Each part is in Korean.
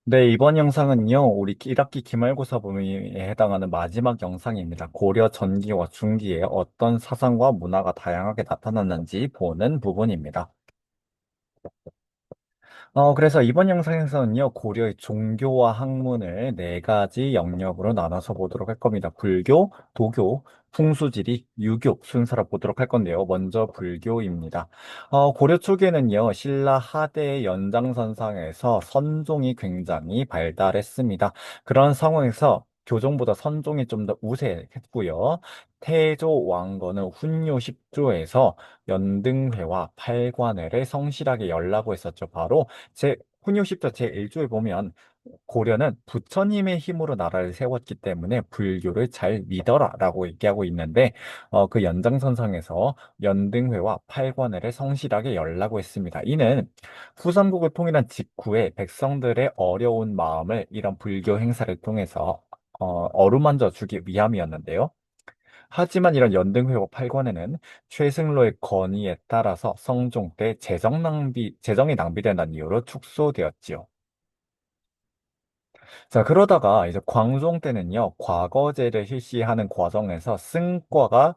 네, 이번 영상은요, 우리 1학기 기말고사 범위에 해당하는 마지막 영상입니다. 고려 전기와 중기에 어떤 사상과 문화가 다양하게 나타났는지 보는 부분입니다. 그래서 이번 영상에서는요, 고려의 종교와 학문을 네 가지 영역으로 나눠서 보도록 할 겁니다. 불교, 도교, 풍수지리, 유교 순서로 보도록 할 건데요. 먼저 불교입니다. 고려 초기에는요, 신라 하대의 연장선상에서 선종이 굉장히 발달했습니다. 그런 상황에서 교종보다 선종이 좀 더 우세했고요. 태조 왕건은 훈요 10조에서 연등회와 팔관회를 성실하게 열라고 했었죠. 바로 훈육십자 제1조에 보면 고려는 부처님의 힘으로 나라를 세웠기 때문에 불교를 잘 믿어라라고 얘기하고 있는데 그 연장선상에서 연등회와 팔관회를 성실하게 열라고 했습니다. 이는 후삼국을 통일한 직후에 백성들의 어려운 마음을 이런 불교 행사를 통해서 어루만져 주기 위함이었는데요. 하지만 이런 연등회와 팔관에는 최승로의 건의에 따라서 성종 때 재정이 낭비된다는 이유로 축소되었지요. 자, 그러다가 이제 광종 때는요, 과거제를 실시하는 과정에서 승과가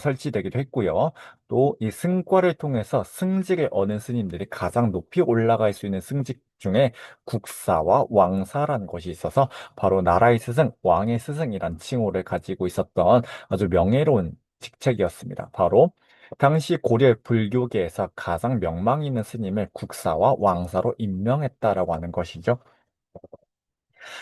설치되기도 했고요. 또 이 승과를 통해서 승직을 얻은 스님들이 가장 높이 올라갈 수 있는 승직 중에 국사와 왕사라는 것이 있어서 바로 나라의 스승, 왕의 스승이란 칭호를 가지고 있었던 아주 명예로운 직책이었습니다. 바로 당시 고려 불교계에서 가장 명망 있는 스님을 국사와 왕사로 임명했다라고 하는 것이죠.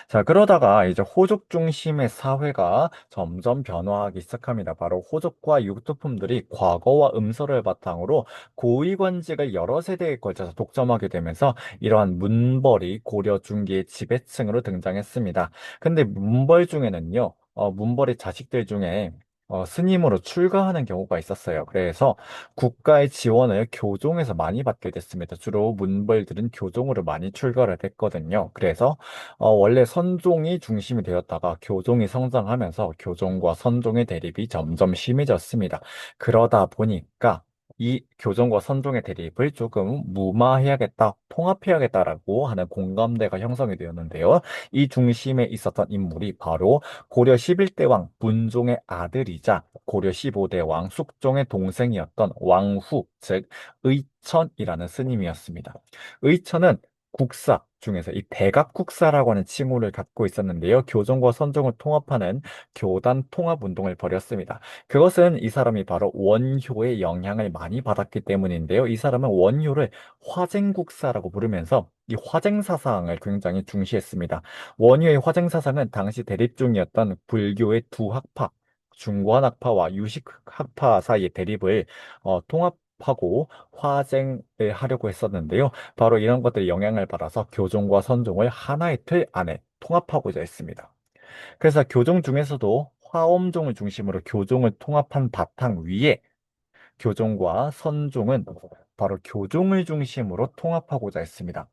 자, 그러다가 이제 호족 중심의 사회가 점점 변화하기 시작합니다. 바로 호족과 육두품들이 과거와 음서를 바탕으로 고위관직을 여러 세대에 걸쳐서 독점하게 되면서 이러한 문벌이 고려 중기의 지배층으로 등장했습니다. 근데 문벌 중에는요, 문벌의 자식들 중에 스님으로 출가하는 경우가 있었어요. 그래서 국가의 지원을 교종에서 많이 받게 됐습니다. 주로 문벌들은 교종으로 많이 출가를 했거든요. 그래서 원래 선종이 중심이 되었다가 교종이 성장하면서 교종과 선종의 대립이 점점 심해졌습니다. 그러다 보니까 이 교종과 선종의 대립을 조금 무마해야겠다, 통합해야겠다라고 하는 공감대가 형성이 되었는데요. 이 중심에 있었던 인물이 바로 고려 11대 왕 문종의 아들이자 고려 15대 왕 숙종의 동생이었던 왕후, 즉 의천이라는 스님이었습니다. 의천은 국사 중에서 이 대각국사라고 하는 칭호를 갖고 있었는데요. 교종과 선종을 통합하는 교단 통합 운동을 벌였습니다. 그것은 이 사람이 바로 원효의 영향을 많이 받았기 때문인데요. 이 사람은 원효를 화쟁국사라고 부르면서 이 화쟁 사상을 굉장히 중시했습니다. 원효의 화쟁 사상은 당시 대립 중이었던 불교의 두 학파, 중관학파와 유식학파 사이의 대립을 통합하고 화쟁을 하려고 했었는데요. 바로 이런 것들이 영향을 받아서 교종과 선종을 하나의 틀 안에 통합하고자 했습니다. 그래서 교종 중에서도 화엄종을 중심으로 교종을 통합한 바탕 위에 교종과 선종은 바로 교종을 중심으로 통합하고자 했습니다.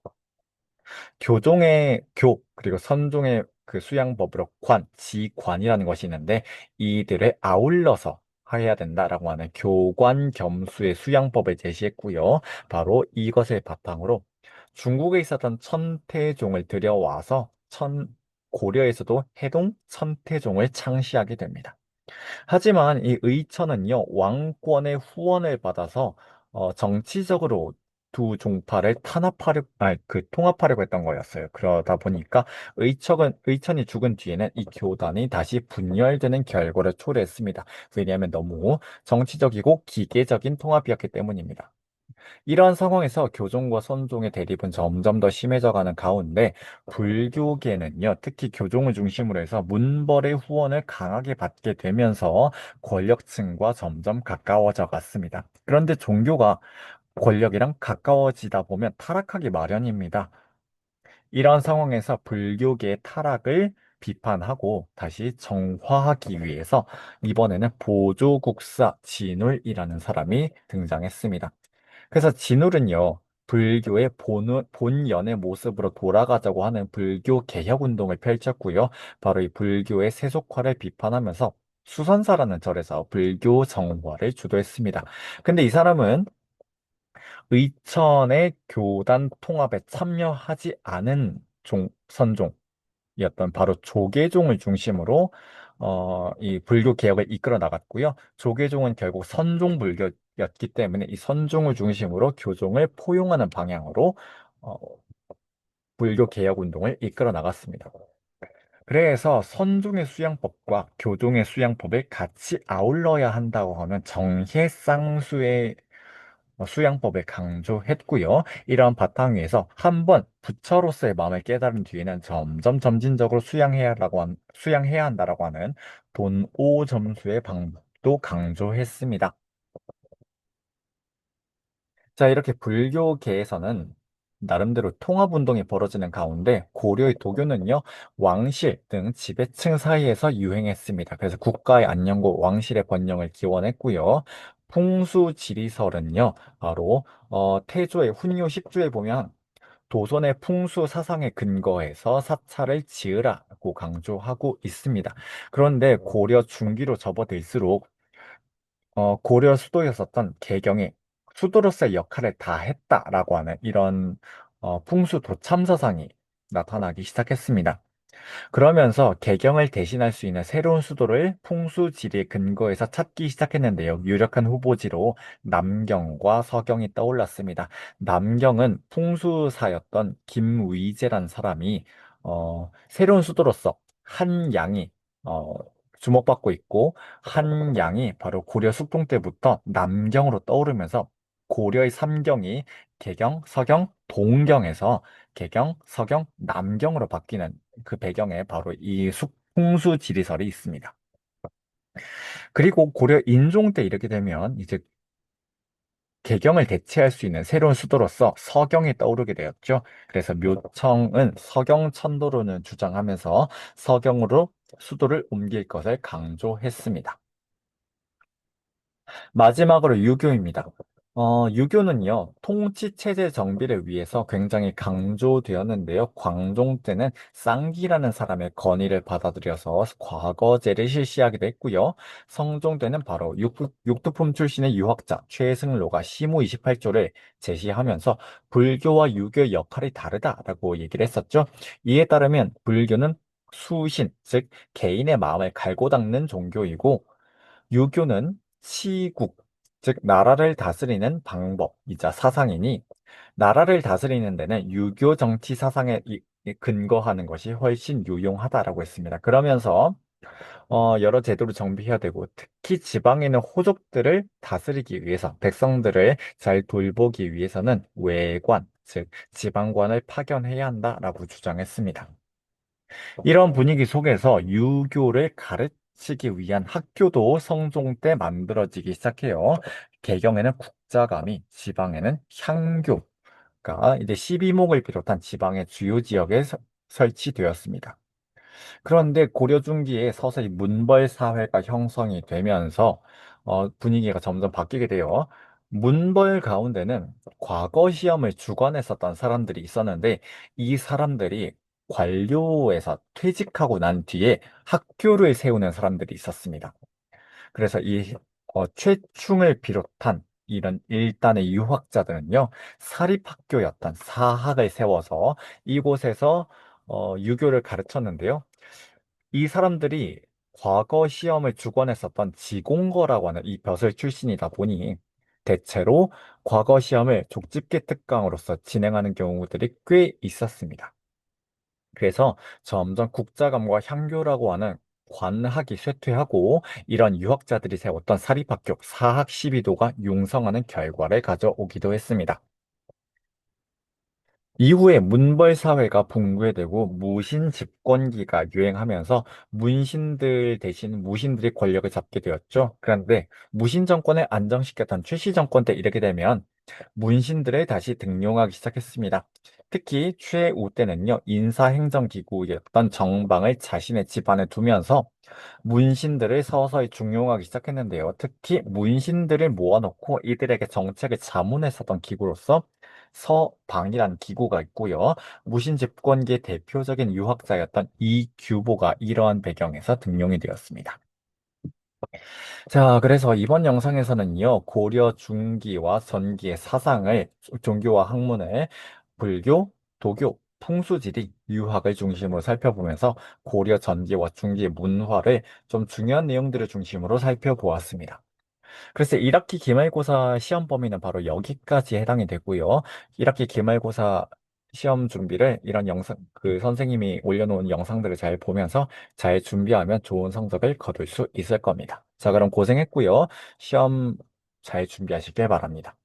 교종의 교, 그리고 선종의 그 수양법으로 지관이라는 것이 있는데 이들을 아울러서 해야 된다라고 하는 교관겸수의 수양법을 제시했고요. 바로 이것을 바탕으로 중국에 있었던 천태종을 들여와서 고려에서도 해동 천태종을 창시하게 됩니다. 하지만 이 의천은요, 왕권의 후원을 받아서 정치적으로 두 종파를 통합하려고 했던 거였어요. 그러다 보니까 의천이 죽은 뒤에는 이 교단이 다시 분열되는 결과를 초래했습니다. 왜냐하면 너무 정치적이고 기계적인 통합이었기 때문입니다. 이러한 상황에서 교종과 선종의 대립은 점점 더 심해져가는 가운데 불교계는요, 특히 교종을 중심으로 해서 문벌의 후원을 강하게 받게 되면서 권력층과 점점 가까워져 갔습니다. 그런데 종교가 권력이랑 가까워지다 보면 타락하기 마련입니다. 이러한 상황에서 불교계의 타락을 비판하고 다시 정화하기 위해서 이번에는 보조국사 진울이라는 사람이 등장했습니다. 그래서 진울은요, 불교의 본연의 모습으로 돌아가자고 하는 불교 개혁 운동을 펼쳤고요. 바로 이 불교의 세속화를 비판하면서 수선사라는 절에서 불교 정화를 주도했습니다. 근데 이 사람은 의천의 교단 통합에 참여하지 않은 선종이었던 바로 조계종을 중심으로 이 불교 개혁을 이끌어 나갔고요. 조계종은 결국 선종불교였기 때문에 이 선종을 중심으로 교종을 포용하는 방향으로 어, 불교 개혁 운동을 이끌어 나갔습니다. 그래서 선종의 수양법과 교종의 수양법을 같이 아울러야 한다고 하면 정혜쌍수의 수양법을 강조했고요. 이러한 바탕 위에서 한번 부처로서의 마음을 깨달은 뒤에는 점점 점진적으로 수양해야 한다라고 하는 돈오점수의 방법도 강조했습니다. 자, 이렇게 불교계에서는 나름대로 통합운동이 벌어지는 가운데 고려의 도교는요, 왕실 등 지배층 사이에서 유행했습니다. 그래서 국가의 안녕과 왕실의 번영을 기원했고요. 풍수지리설은요, 바로 태조의 훈요 10주에 보면 도선의 풍수 사상에 근거해서 사찰을 지으라고 강조하고 있습니다. 그런데 고려 중기로 접어들수록 고려 수도였었던 개경이 수도로서의 역할을 다 했다라고 하는 이런 풍수 도참 사상이 나타나기 시작했습니다. 그러면서 개경을 대신할 수 있는 새로운 수도를 풍수지리 근거에서 찾기 시작했는데요. 유력한 후보지로 남경과 서경이 떠올랐습니다. 남경은 풍수사였던 김위재란 사람이 새로운 수도로서 한양이 어, 주목받고 있고 한양이 바로 고려 숙종 때부터 남경으로 떠오르면서 고려의 삼경이 개경, 서경, 동경에서 개경, 서경, 남경으로 바뀌는 그 배경에 바로 이 풍수 지리설이 있습니다. 그리고 고려 인종 때 이렇게 되면 이제 개경을 대체할 수 있는 새로운 수도로서 서경이 떠오르게 되었죠. 그래서 묘청은 서경 천도로는 주장하면서 서경으로 수도를 옮길 것을 강조했습니다. 마지막으로 유교입니다. 유교는요, 통치 체제 정비를 위해서 굉장히 강조되었는데요. 광종 때는 쌍기라는 사람의 건의를 받아들여서 과거제를 실시하기도 했고요. 성종 때는 바로 육두품 출신의 유학자 최승로가 시무 28조를 제시하면서 불교와 유교의 역할이 다르다라고 얘기를 했었죠. 이에 따르면 불교는 수신, 즉 개인의 마음을 갈고 닦는 종교이고 유교는 시국, 즉 나라를 다스리는 방법이자 사상이니 나라를 다스리는 데는 유교 정치 사상에 근거하는 것이 훨씬 유용하다라고 했습니다. 그러면서 여러 제도를 정비해야 되고 특히 지방에 있는 호족들을 다스리기 위해서 백성들을 잘 돌보기 위해서는 외관, 즉 지방관을 파견해야 한다라고 주장했습니다. 이런 분위기 속에서 유교를 가르치기 위한 학교도 성종 때 만들어지기 시작해요. 개경에는 국자감이, 지방에는 향교가 이제 12목을 비롯한 지방의 주요 지역에 설치되었습니다. 그런데 고려 중기에 서서히 문벌 사회가 형성이 되면서 분위기가 점점 바뀌게 돼요. 문벌 가운데는 과거 시험을 주관했었던 사람들이 있었는데 이 사람들이 관료에서 퇴직하고 난 뒤에 학교를 세우는 사람들이 있었습니다. 그래서 이 최충을 비롯한 이런 일단의 유학자들은요, 사립학교였던 사학을 세워서 이곳에서 유교를 가르쳤는데요. 이 사람들이 과거 시험을 주관했었던 지공거라고 하는 이 벼슬 출신이다 보니 대체로 과거 시험을 족집게 특강으로서 진행하는 경우들이 꽤 있었습니다. 그래서 점점 국자감과 향교라고 하는 관학이 쇠퇴하고 이런 유학자들이 세웠던 사립학교 사학 시비도가 융성하는 결과를 가져오기도 했습니다. 이후에 문벌 사회가 붕괴되고 무신 집권기가 유행하면서 문신들 대신 무신들이 권력을 잡게 되었죠. 그런데 무신 정권을 안정시켰던 최씨 정권 때 이르게 되면 문신들을 다시 등용하기 시작했습니다. 특히 최우 때는요, 인사행정기구였던 정방을 자신의 집안에 두면서 문신들을 서서히 중용하기 시작했는데요. 특히 문신들을 모아놓고 이들에게 정책을 자문했었던 기구로서 서방이라는 기구가 있고요. 무신 집권기의 대표적인 유학자였던 이규보가 이러한 배경에서 등용이 되었습니다. 자, 그래서 이번 영상에서는요, 고려 중기와 전기의 사상을, 종교와 학문을 불교, 도교, 풍수지리, 유학을 중심으로 살펴보면서 고려 전기와 중기 문화를 좀 중요한 내용들을 중심으로 살펴보았습니다. 글쎄, 1학기 기말고사 시험 범위는 바로 여기까지 해당이 되고요. 1학기 기말고사 시험 준비를 이런 영상, 그 선생님이 올려놓은 영상들을 잘 보면서 잘 준비하면 좋은 성적을 거둘 수 있을 겁니다. 자, 그럼 고생했고요. 시험 잘 준비하시길 바랍니다.